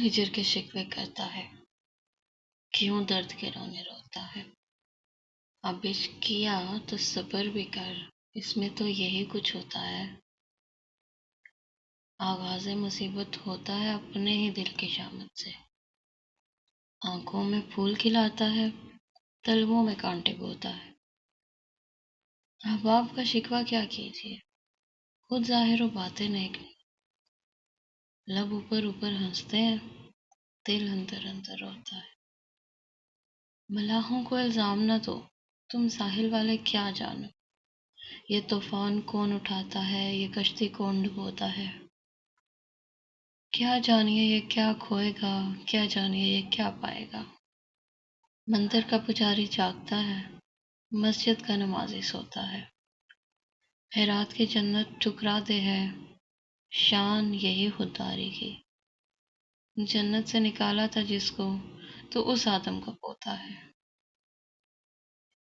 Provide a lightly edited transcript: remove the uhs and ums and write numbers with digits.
ہجر کے شکوے کرتا ہے، کیوں درد کے رونے روتا ہے۔ اب عشق کیا تو صبر بھی کر، اس میں تو یہی کچھ ہوتا ہے۔ آغاز مصیبت ہوتا ہے اپنے ہی دل کی شامت سے، آنکھوں میں پھول کھلاتا ہے، تلووں میں کانٹے بوتا ہے۔ احباب کا شکوہ کیا کیجیے، خود ظاہر و باطن ایک نہیں۔ لب اوپر اوپر ہنستے ہیں، دل اندر اندر روتا ہے۔ ملاحوں کو الزام نہ دو، تم ساحل والے کیا جانو، یہ طوفان کون اٹھاتا ہے، یہ کشتی کون ڈبوتا ہے۔ کیا جانیے یہ کیا کھوئے گا، کیا جانیے یہ کیا پائے گا۔ مندر کا پجاری جاگتا ہے، مسجد کا نمازی سوتا ہے۔ خیرات کی جنت ٹھکرا دے ہے، شان یہی خودداری کی۔ جنت سے نکالا تھا جس کو، تو اس آدم کا پوتا ہے۔